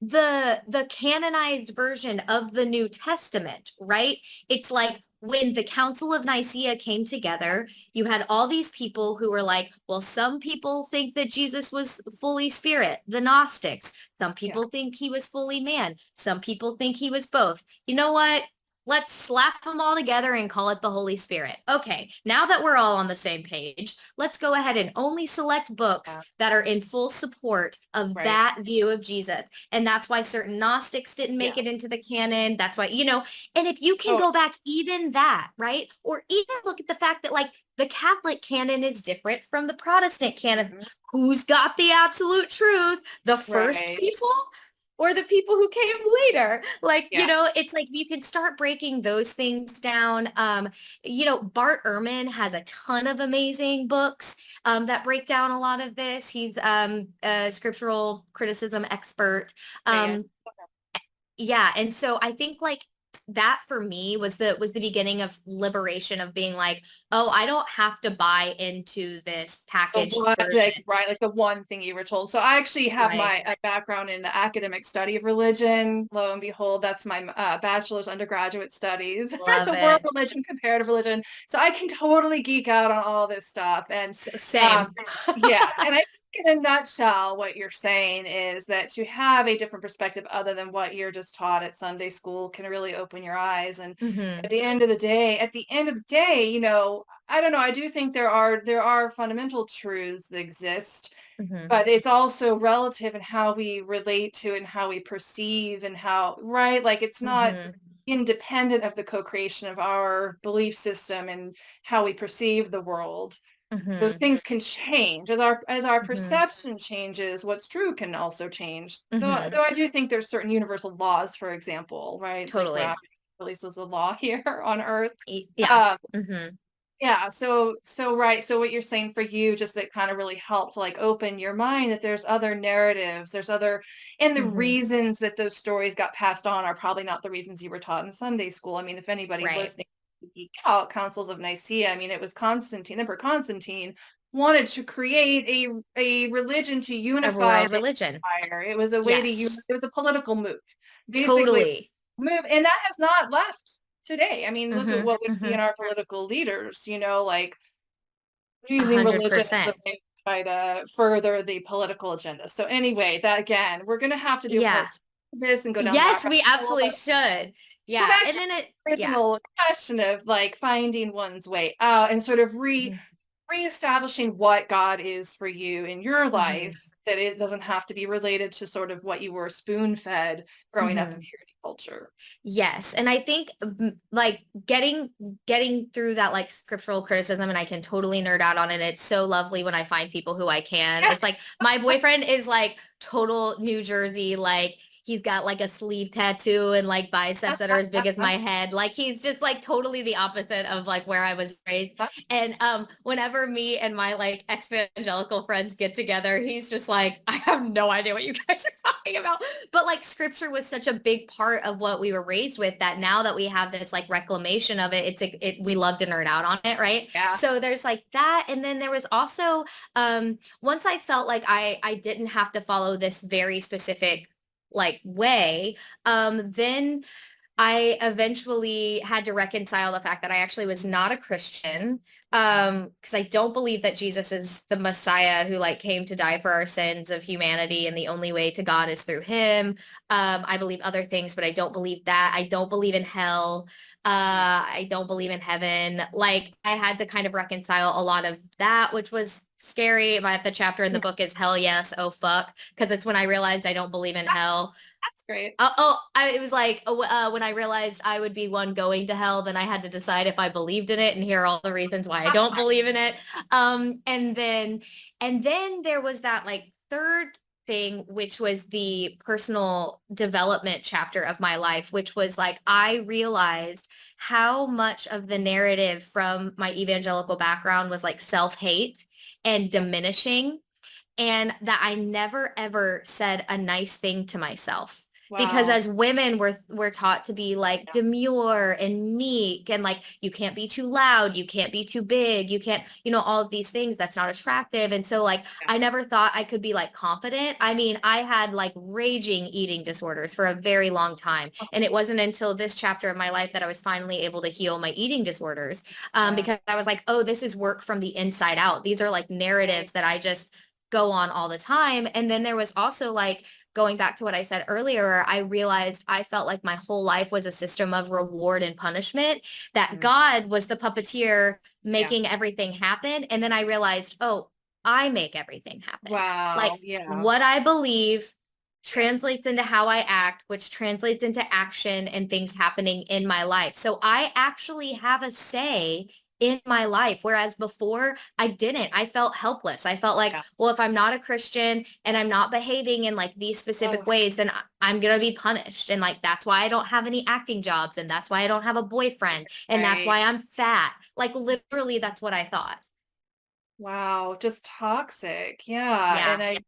the canonized version of the New Testament, right? It's like when the Council of Nicaea came together, you had all these people who were like, well, some people think that Jesus was fully spirit, the Gnostics. Some Yeah. people think he was fully man. Some people think he was both. You know what? Let's slap them all together and call it the Holy Spirit. Okay, now that we're all on the same page, let's go ahead and only select books Yeah. that are in full support of Right. that view of Jesus. And that's why certain Gnostics didn't make it Yes. into the canon. That's why, you know, and if you can Oh, go back even that, right? Or even look at the fact that like the Catholic canon is different from the Protestant canon. mhm. Who's got the absolute truth? The first Right. people or the people who came later? Like, you Yeah. know, it's like you can start breaking those things down. You know, Bart Ehrman has a ton of amazing books that break down a lot of this. He's a scriptural criticism expert. Okay. Um, yeah, and so I think like that for me was the beginning of liberation, of being like, oh, I don't have to buy into this The packaged one, version. like, right, like the one thing you were told. So I actually have Right. my background in the academic study of religion. Lo and behold, that's my bachelor's undergraduate studies. It's Love a world it. religion, comparative religion. So I can totally geek out on all this stuff. And So, same. um, yeah, and I in a nutshell, what you're saying is that to have a different perspective other than what you're just taught at Sunday school can really open your eyes. And Mhm. at the end of the day, I don't know. I do think there are fundamental truths that exist, Mhm. but it's also relative in how we relate to it and how we perceive and how, right? Like it's not Mhm. independent of the co-creation of our belief system and how we perceive the world. Those Mhm. things can change as our Mhm. perception changes. What's true can also change. Though Mhm. I do think there's certain universal laws, for example, right? Like Totally. gravity, at least is a law here on Earth. Yeah. Um, Mhm. yeah. So right. So what you're saying for you, just it kind of really helped like open your mind that there's other narratives, and the Mhm. reasons that those stories got passed on are probably not the reasons you were taught in Sunday school. I mean, if anybody Right. listening to the Geek Out Councils of Nicaea, I mean, it was Emperor Constantine wanted to create a religion to A unify world the religion. empire. It was a way to Yes. it was a political move, basically Totally. move, and that has not left today. I mean, look at Mhm. what we see in Mhm. our political leaders, like using religion as a 100%. way to try to further the political agenda. So anyway, that again, we're going to have to do Yeah. part 2 of this and go down the Yes, rabbit we hole, absolutely but should. go Yeah. back And to then it the yeah. original question of like finding one's way out and sort of Mhm. reestablishing what God is for you in your Mhm. life, that it doesn't have to be related to sort of what you were spoon fed growing up in Mhm. purity culture. Yes, and I think like getting through that like scriptural criticism, and I can totally nerd out on it. It's so lovely when I find people who I can. Yeah. It's like my boyfriend is like total New Jersey, like he's got like a sleeve tattoo and like biceps that are as big as my head. Like he's just like totally the opposite of like where I was raised. And whenever me and my like ex-evangelical friends get together, he's just like, I have no idea what you guys are talking about. But like scripture was such a big part of what we were raised with that now that we have this like reclamation of it, it's like we love to nerd out on it, right? Yeah. So there's like that. And then there was also once I felt like I didn't have to follow this very specific like way, then I eventually had to reconcile the fact that I actually was not a Christian, because I don't believe that Jesus is the Messiah who like came to die for our sins of humanity, and the only way to God is through him. I believe other things, but I don't believe that. I don't believe in hell. I don't believe in heaven. Like I had to kind of reconcile a lot of that, which was scary. But the chapter in the book is hell yes, oh fuck, because it's when I realized I don't believe in hell. That's great. It was like when I realized I would be one going to hell, then I had to decide if I believed in it, and here are all the reasons why I don't believe in it. And then there was that like third thing, which was the personal development chapter of my life, which was like I realized how much of the narrative from my evangelical background was like self-hate and diminishing, and that I never ever said a nice thing to myself. Because Wow. as women, we're taught to be like demure and meek, and like you can't be too loud, you can't be too big, you can't, all of these things that's not attractive. And so like Yeah. I never thought I could be like confident. I mean, I had like raging eating disorders for a very long time. And it wasn't until this chapter of my life that I was finally able to heal my eating disorders. Yeah. Because I was like, oh, this is work from the inside out. These are like Right. narratives that I just go on all the time. And then there was also like going back to what I said earlier, I realized I felt like my whole life was a system of reward and punishment, that Mhm. God was the puppeteer Yeah. making everything happen. And then I realized, oh, I make everything happen. Like Wow. Yeah. what I believe Yes. translates into how I act, which translates into action and things happening in my life. So I actually have a say in my life. Whereas before I didn't. I felt helpless. I felt like, Yeah. well, if I'm not a Christian and I'm not behaving in like these specific Oh, ways, then I'm going to be punished. And like, that's why I don't have any acting jobs. And that's why I don't have a boyfriend. And that's right. why I'm fat. Like literally that's what I thought. Wow. Just toxic. Yeah. Yeah. And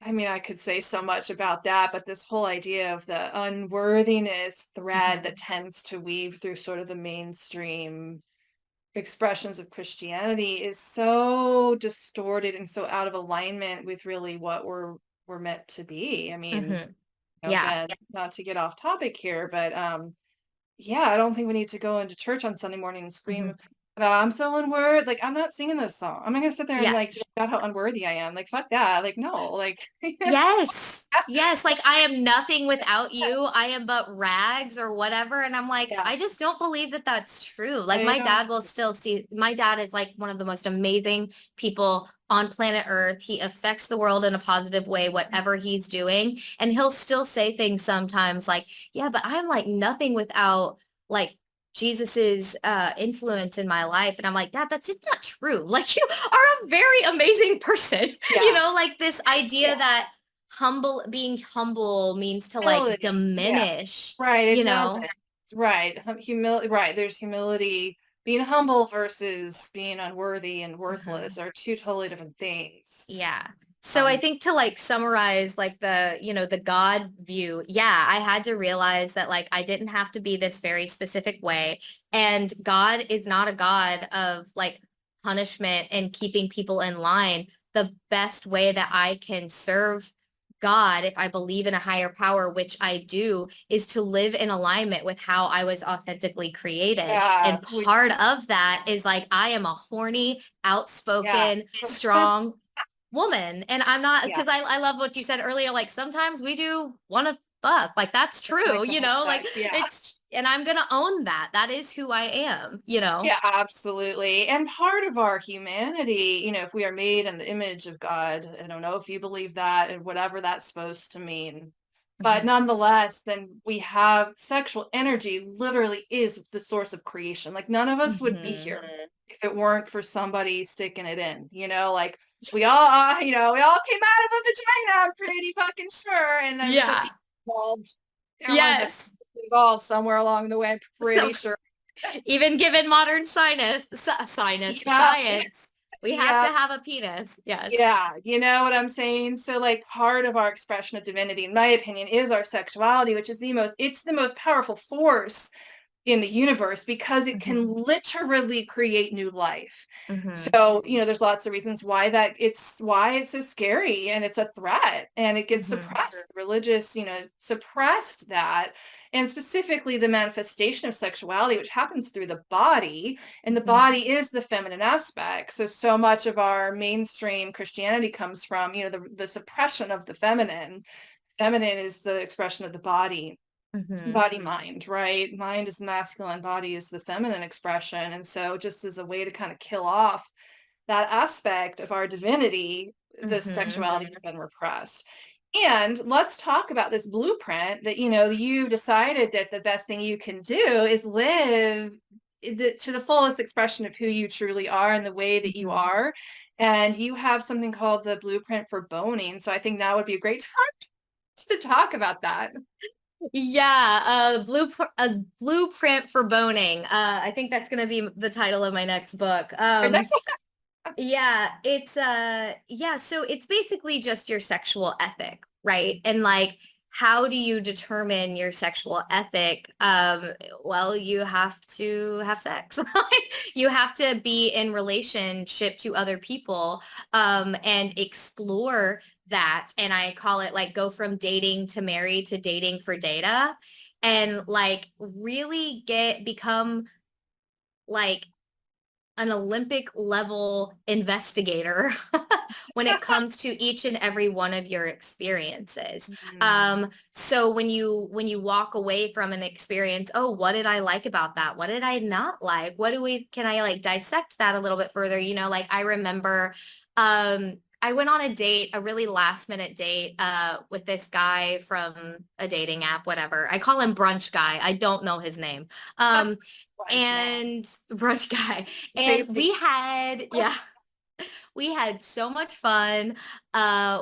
I mean, I could say so much about that, but this whole idea of the unworthiness thread that Mhm. tends to weave through sort of the mainstream expressions of Christianity is so distorted and so out of alignment with really what we're meant to be. I mean, Mhm. Yeah. again, not to get off topic here, but yeah, I don't think we need to go into church on Sunday morning and scream Mhm. about I'm so unworthy. Like, I'm not singing this song. I'm not gonna sit there and Yeah. like talk about how unworthy I am. Like, fuck that. Like, no, like Yes. Yes. Like I am nothing without you. I am but rags or whatever. And I'm like, yeah, I just don't believe that that's true. Like I my don't. dad will still see, my dad is like one of the most amazing people on planet Earth. He affects the world in a positive way, whatever he's doing. And he'll still say things sometimes like, yeah, but I'm like nothing without like Jesus's influence in my life. And I'm like, Dad, that's just not true. Like you are a very amazing person. You Yeah, know, like this idea yeah. that being humble means to like Humility. Yeah, diminish, right. It you doesn't. know? Right. Humility. Right. There's humility. Being humble versus being unworthy and worthless Mhm. are two totally different things. Yeah. So I Um, think to like summarize like the God view, yeah, I had to realize that like I didn't have to be this very specific way. And God is not a God of like punishment and keeping people in line. The best way that I can serve God, if I believe in a higher power, which I do, is to live in alignment with how I was authentically created. yeah. And part of that is like I am a horny, Yeah. outspoken, strong woman. And I'm not, Yeah. because I love what you said earlier. Like sometimes we do want to fuck. Like that's true, Like to have like sex. Yeah. and I'm going to own that. That is who I am. Yeah, absolutely. And part of our humanity, if we are made in the image of God, I don't know if you believe that and whatever that's supposed to mean. But Mhm. nonetheless, then we have sexual energy literally is the source of creation. Like none of us would be here Mhm. if it weren't for somebody sticking it in, like we all came out of a vagina, I'm pretty fucking sure. And there was a Yeah. penis involved. There was a Yes. penis involved somewhere along the way, I'm So pretty sure. even given modern Yeah. science, we have to Yeah. have a penis. Yes. Yeah, you know what I'm saying? So like part of our expression of divinity, in my opinion, is our sexuality, which is the most powerful force in the universe because it can Mhm. literally create new life. Mhm. So, there's lots of reasons why it's so scary and it's a threat and it gets Mhm. suppressed. Religious, suppressed that. And specifically the manifestation of sexuality, which happens through the body, and the Mhm. body is the feminine aspect. So much of our mainstream Christianity comes from, the suppression of the feminine. Feminine is the expression of the body, Mhm. body mind, right? Mind is masculine, body is the feminine expression. And so just as a way to kind of kill off that aspect of our divinity, the Mhm. sexuality has been repressed. And let's talk about this blueprint that, you decided that the best thing you can do is live to the fullest expression of who you truly are and the way that you Mhm. are. And you have something called the blueprint for boning. So I think now would be a great time to talk about that. Yeah, a blueprint for boning. I think that's gonna be the title of my next book. Our next Yeah, so it's basically just your sexual ethic, right? And like how do you determine your sexual ethic? Well, you have to have sex. Like you have to be in relationship to other people and explore that. And I call it like go from dating to marry to dating for data and like really become like an Olympic level investigator when it comes to each and every one of your experiences. Mhm. So when you walk away from an experience, oh, what did I like about that? What did I not like? Can I like dissect that a little bit further? Like I remember I went on a date, a really last minute date with this guy from a dating app, whatever. I call him Brunch Guy. I don't know his name. Um, Lunch man. and Brunch Guy. And Tasty. we had so much fun.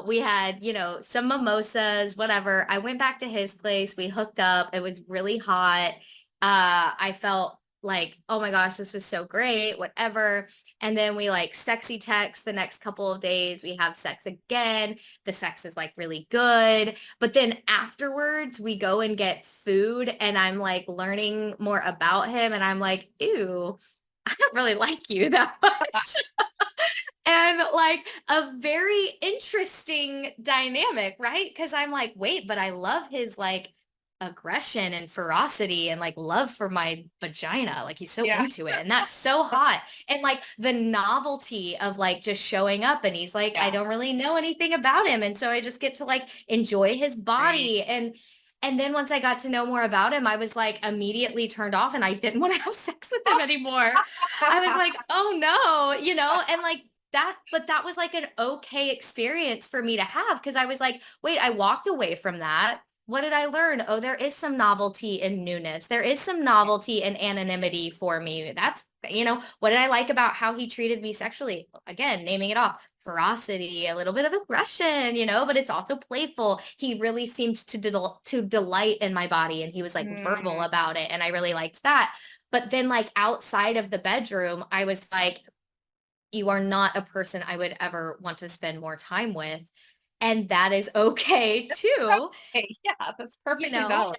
We had, some mimosas, whatever. I went back to his place. We hooked up. It was really hot. I felt like, oh my gosh, this was so great, whatever. And then we like sexy text the next couple of days. We have sex again. The sex is like really good. But then afterwards, we go and get food and I'm like learning more about him. And I'm like, ew, I don't really like you that much. And like a very interesting dynamic, right? Because I'm like, wait, but I love his like aggression and ferocity and like love for my vagina. Like he's so Yeah. into it. And that's so hot. And like the novelty of like just showing up and he's like, I Yeah. don't really know anything about him. And so I just get to like enjoy his Right. body. And then once I got to know more about him, I was like immediately turned off and I didn't want to have sex with him anymore. I was like, oh no, and like that, but that was like an okay experience for me to have because I was like, wait, I walked away from that. What did I learn? Oh, there is some novelty in newness. There is some novelty in anonymity for me. That's, what did I like about how he treated me sexually? Again, naming it off, ferocity, a little bit of aggression, but it's also playful. He really seemed to delight in my body and he was like verbal Mm. about it. And I really liked that. But then like outside of the bedroom, I was like, you are not a person I would ever want to spend more time with. And that is okay too, Hey, yeah, that's you perfectly know? valid.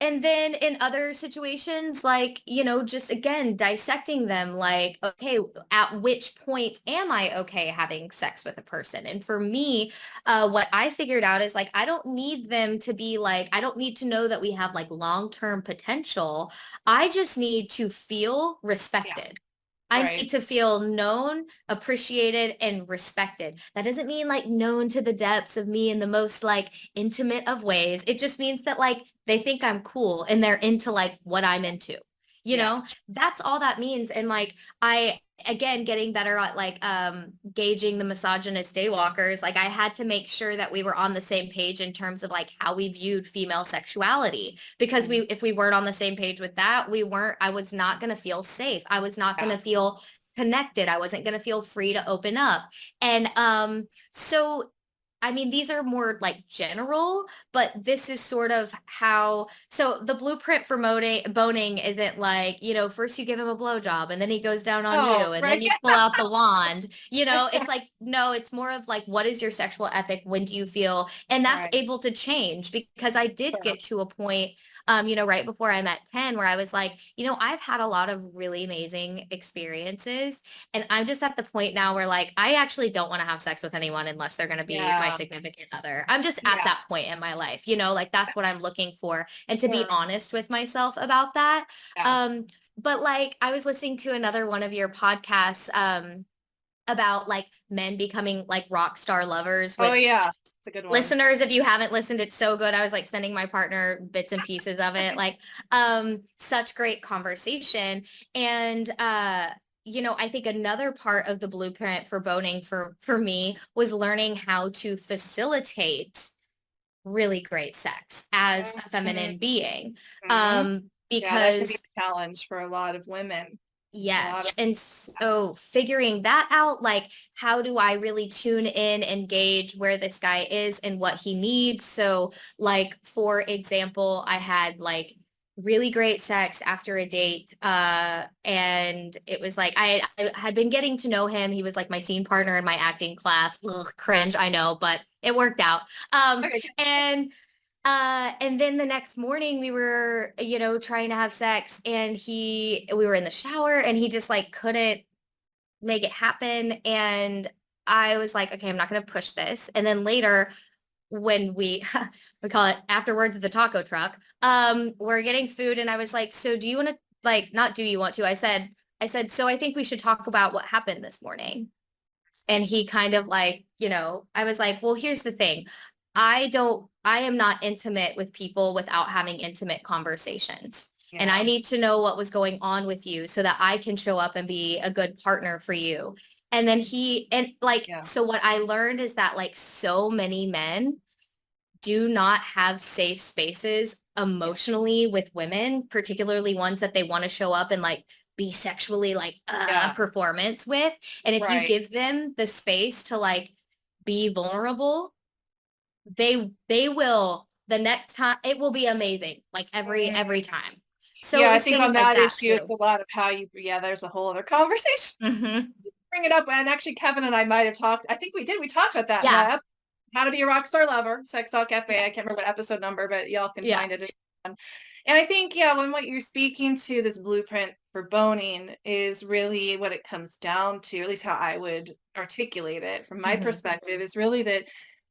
And then in other situations, like, just again, dissecting them, like, okay, at which point am I okay having sex with a person? And for me, what I figured out is like, I don't need them to be like, I don't need to know that we have like long-term potential. I just need to feel Yes. respected. I Right. need to feel known, appreciated, and respected. That doesn't mean like known to the depths of me in the most like intimate of ways. It just means that like they think I'm cool and they're into like what I'm into. Yeah. That's all that means. And like I again getting better at like gauging the misogynist daywalkers, like I had to make sure that we were on the same page in terms of like how we viewed female sexuality. Because Mm. if we weren't on the same page with that, I was not gonna feel safe. I was not Yeah. gonna feel connected. I wasn't gonna feel free to open up. And so I mean, these are more like general, but this is sort of how, so the blueprint for boning isn't like, first you give him a blowjob and then he goes down on Oh, you and then right. you pull out the wand, it's like, no, it's more of like, what is your sexual ethic? When do you feel? And that's Right. able to change because I did Sure. get to a point right before I met Ken, where I was like, I've had a lot of really amazing experiences. And I'm just at the point now where like, I actually don't want to have sex with anyone unless they're going to be my Yeah. significant other. I'm just at Yeah. that point in my life, like that's what I'm looking for. And to be Sure. honest with myself about that. Yeah. But like I was listening to another one of your podcasts, about like men becoming like rock star lovers, Oh, which yeah. It's a good one. listeners, if you haven't listened, it's so good. I was like sending my partner bits and pieces of it, like such great conversation. And I think another part of the blueprint for boning for me was learning how to facilitate really great sex as a Mhm. feminine being. Mhm. Yeah, that can be Because a challenge for a lot of women. A lot of yes. And so figuring that out, like, how do I really tune in and gauge where this guy is and what he needs? So, like, for example, I had like really great sex after a date. And it was like I had been getting to know him. He was like my scene partner in my acting class. Ugh, cringe, I know, but it worked out. okay. And then the next morning we were, trying to have sex and we were in the shower and he just like couldn't make it happen. And I was like, okay, I'm not going to push this. And then later when we call it afterwards at the taco truck, we're getting food. And I was like, so do you want to like, not do you want to, I said, so I think we should talk about what happened this morning. And he kind of like, I was like, well, here's the thing. I am not intimate with people without having intimate conversations. And I Yeah. need to know what was going on with you so that I can show up and be a good partner for you. And then and like, Yeah. so what I learned is that like so many men do not have safe spaces Yeah. emotionally with women, particularly ones that they want to show up and like be sexually like Yeah. performance with. And if you Right. give them the space to like be vulnerable, they will the next time it will be amazing, like every Mm. time. So Yeah, it I was think things on like that that issue, it's too. a lot of how you, yeah, there's a whole other conversation. Hmm. Bring it up. And actually, Kevin and I might have talked. I think we did. We talked about that in Yeah. that How to Be a Rock Star Lover, Sex Talk Yeah. Cafe. I can't remember what episode number, but y'all can Yeah. find it. And I think, yeah, when what you're speaking to, this blueprint for boning is really what it comes down to, at least how I would articulate it from my Hmm. perspective, is really that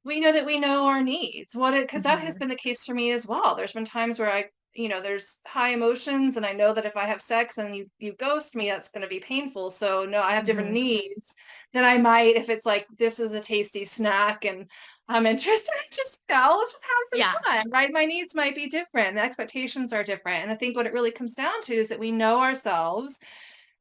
we know that we know our needs. Because that has Mhm. been the case for me as well. There's been times where there's high emotions, and I know that if I have sex and you ghost me, that's going to be painful. So no, I have different Mhm. needs than I might if it's like, this is a tasty snack and I'm interested in just, let's just have Yeah. some fun, right? My needs might be different. The expectations are different. And I think what it really comes down to is that we know ourselves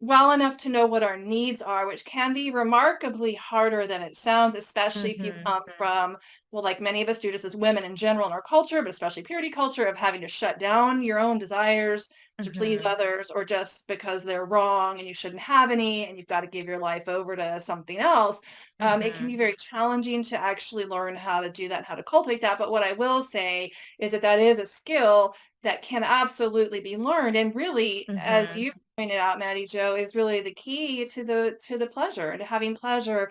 well enough to know what our needs are, which can be remarkably harder than it sounds, especially if you Mhm. come from, well, like many of us do just as women in general in our culture, but especially purity culture, of having to shut down your own desires to please Mhm. others, or just because they're wrong and you shouldn't have any and you've got to give your life over to something else. It can be Mhm. very challenging to actually learn how to do that and how to cultivate that. But what I will say is that that is a skill that can absolutely be learned. And really, as Mhm. you pointed out, Mattie Jo, is really the key to the pleasure and to having pleasure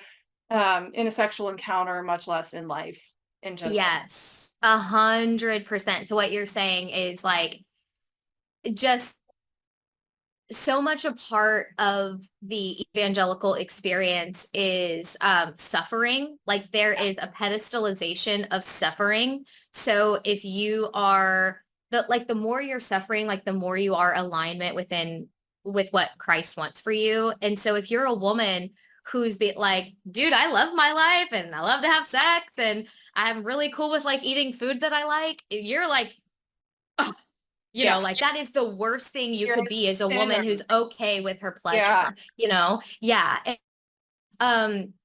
in a sexual encounter, much less in life in general. Yes. 100%. So what you're saying is like just so much a part of the evangelical experience is suffering. Like there is a pedestalization of suffering. So if you are the more you're suffering, like the more you are alignment with what Christ wants for you. And so if you're a woman who's like, dude, I love my life and I love to have sex and I'm really cool with like eating food that I like, you're like, Yeah, like that is the worst thing you you're could a be is a sinner. woman who's okay with her Yeah, pleasure. Yeah.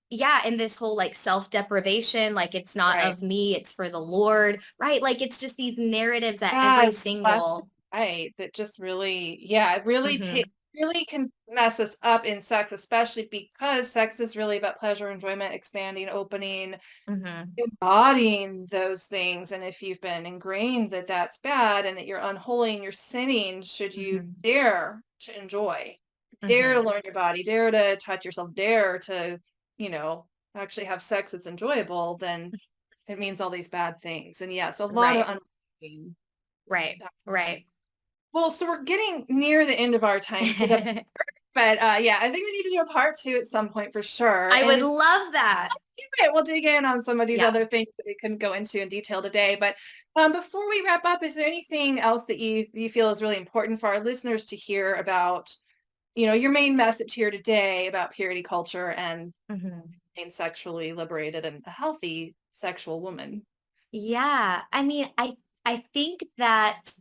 Yeah, and this whole like self-deprivation, like it's not right. of me, it's for the Lord, right? Like it's just these narratives that every Yes, left single and right. That just really, yeah, it really Mhm. really can mess us up in sex, especially because sex is really about pleasure, enjoyment, expanding, opening, Mhm. embodying those things. And if you've been ingrained that that's bad and that you're unholy and you're sinning, should you Mhm. dare to enjoy, dare to Mhm. learn your body, dare to touch yourself, dare to, you know, actually have sex that's enjoyable, then it means all these bad things. And yes, a lot of Right. unlearning. Right. Right. Well, so we're getting near the end of our time together, but yeah, I think we need to do a part two at some point for sure. I And would love that. we'll dig in on some of these Yeah. other things that we couldn't go into in detail today. But before we wrap up, is there anything else that you feel is really important for our listeners to hear about, your main message here today about purity culture and Mhm. being sexually liberated and a healthy sexual woman? Yeah. I mean, I think that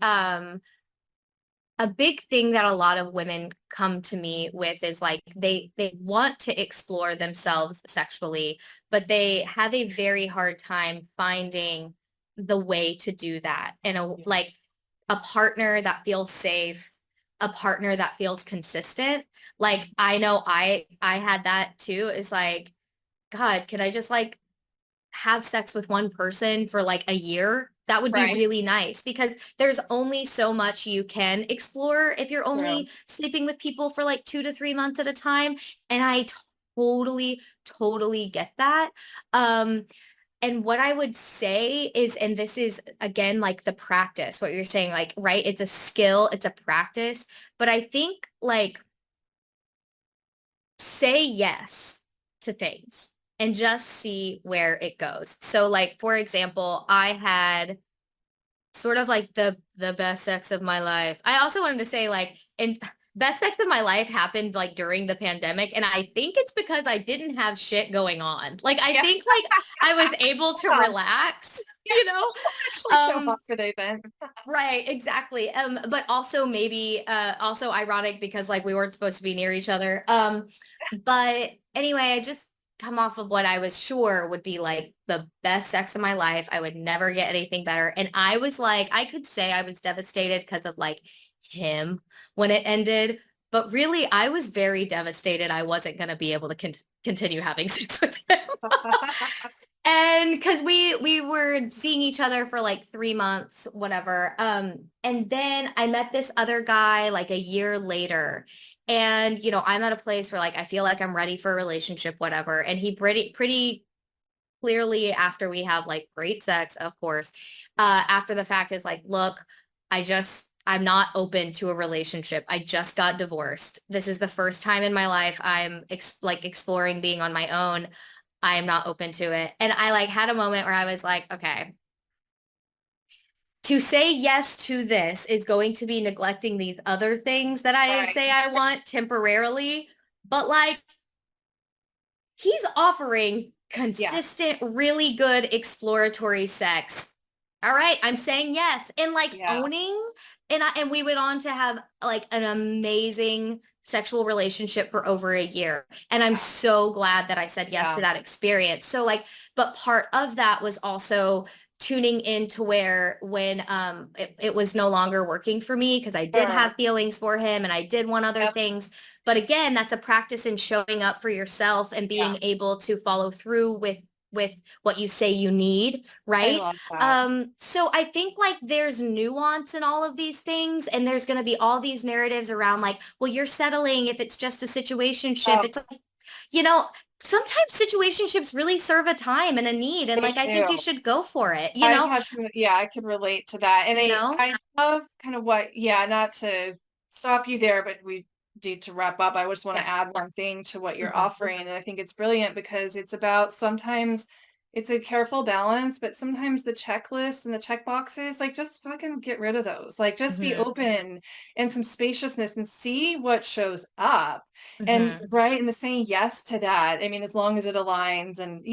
a big thing that a lot of women come to me with is like they want to explore themselves sexually, but they have a very hard time finding the way to do that and Yeah. like a partner that feels safe, a partner that feels consistent. Like I know I had that too. It's like, God, can I just like have sex with one person for like a year? That would be Right. really nice because there's only so much you can explore if you're True. only sleeping with people for like 2 to 3 months at a time. And I totally, totally get that. Um, and what I would say is, and this is again like the practice, what you're saying, like, right? It's a skill, it's a practice. But I think like say yes to things and just see where it goes. So like for example, I had sort of like the best sex of my life. I also wanted to say like and best sex of my life happened like during the pandemic and I think it's because I didn't have shit going on. Like I Yeah. think like I was able to Wow. relax, Yeah. you know? Actually show Um up for the event. Right, exactly. But also maybe also ironic because like we weren't supposed to be near each other. But anyway, I just come off of what I was sure would be like the best sex of my life. I would never get anything better. And I was like, I could say I was devastated because of like him when it ended. But really, I was very devastated I wasn't going to be able to continue having sex with him. And because we were seeing each other for like 3 months, whatever. And then I met this other guy like a year later. And, I'm at a place where like I feel like I'm ready for a relationship, whatever. And he pretty clearly after we have like great sex, of course, after the fact is like, look, I'm not open to a relationship. I just got divorced. This is the first time in my life I'm like exploring being on my own. I am not open to it. And I like had a moment where I was like, okay, to say yes to this is going to be neglecting these other things that I Right. say I want temporarily. But like, he's offering Yes. consistent, really good exploratory sex. All right, I'm saying yes. And like Yeah. owning, and we went on to have like an amazing sexual relationship for over a year. And I'm Yeah. so glad that I said yes Yeah. to that experience. So like, but part of that was also tuning into where when it was no longer working for me because I did Sure. have feelings for him and I did want other Yep. things. But again, that's a practice in showing up for yourself and Yeah. being able to follow through with what you say you need, I right? love that. So I think like there's nuance in all of these things, and there's going to be all these narratives around like, well, you're settling if it's just a situationship. Oh, It's like, you know, sometimes situationships really serve a time and a need, and they like I think you do. should go for it, I've had some, yeah, I can relate to that. And you know? I love kind of what, yeah, not to stop you there, but we need to wrap up. I just want to Yeah. add one thing to what you're Mhm. offering. And I think it's brilliant because it's about sometimes it's a careful balance, but sometimes the checklists and the check boxes, like just fucking get rid of those. Like just be Mhm. open and some spaciousness and see what shows up. And Mhm. right, and the saying yes to that. I mean, as long as it aligns and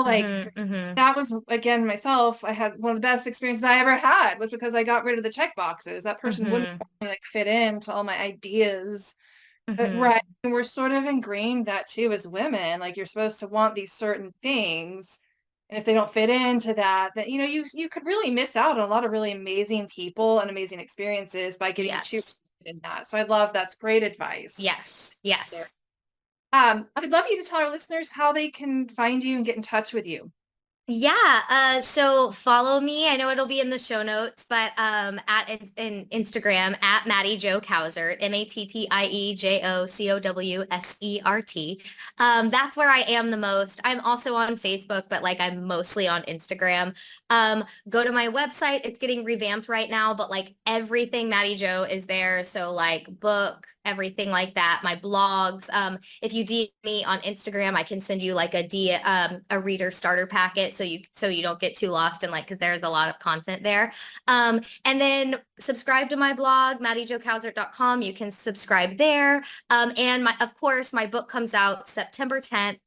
like Mhm. Mhm. that was again myself. I had one of the best experiences I ever had was because I got rid of the check boxes. That person wouldn't Mhm. like fit into all my ideas. Right. Mhm. And we're sort of ingrained that too as women. Like you're supposed to want these certain things. And if they don't fit into that, then you could really miss out on a lot of really amazing people and amazing experiences by getting too Yes. in that. So I love that's great advice Yes. Yes. there. I'd love you to tell our listeners how they can find you and get in touch with you. Yeah, so follow me. I know it'll be in the show notes, but at in Instagram at Mattie Jo Cowsert, MattiJoCowsert. That's where I am the most. I'm also on Facebook, but like I'm mostly on Instagram. Go to my website. It's getting revamped right now, but like everything Mattie Jo is there. So like book, everything like that. My blogs. If you DM me on Instagram, I can send you like a reader starter packet so you don't get too lost in like because there's a lot of content there. And then subscribe to my blog, MattieJoCowsert.com. You can subscribe there. And of course, my book comes out September 10th.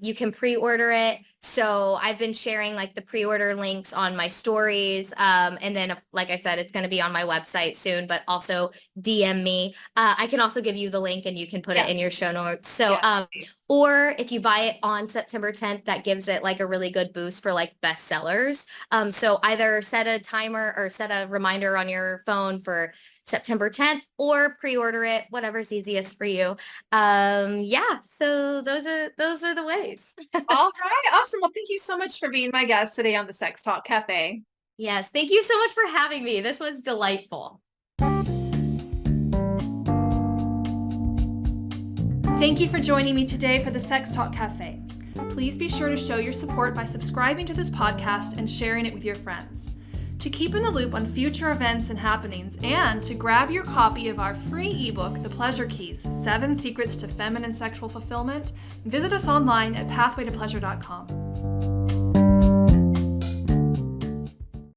You can pre-order it. So I've been sharing like the pre-order links on my stories. And then, like I said, it's going to be on my website soon, but also DM me. I can also give you the link and you can put it in Yes. your show notes. So, Yes. or if you buy it on September 10th, that gives it like a really good boost for like bestsellers. So either set a timer or set a reminder on your phone for September 10th or pre-order it, whatever's easiest for you. Yeah, so those are the ways. All right. Awesome. Well, thank you so much for being my guest today on the Sex Talk Cafe. Yes, thank you so much for having me. This was delightful. Thank you for joining me today for the Sex Talk Cafe. Please be sure to show your support by subscribing to this podcast and sharing it with your friends. To keep in the loop on future events and happenings, and to grab your copy of our free ebook, The Pleasure Keys: 7 Secrets to Feminine Sexual Fulfillment, visit us online at pathwaytopleasure.com.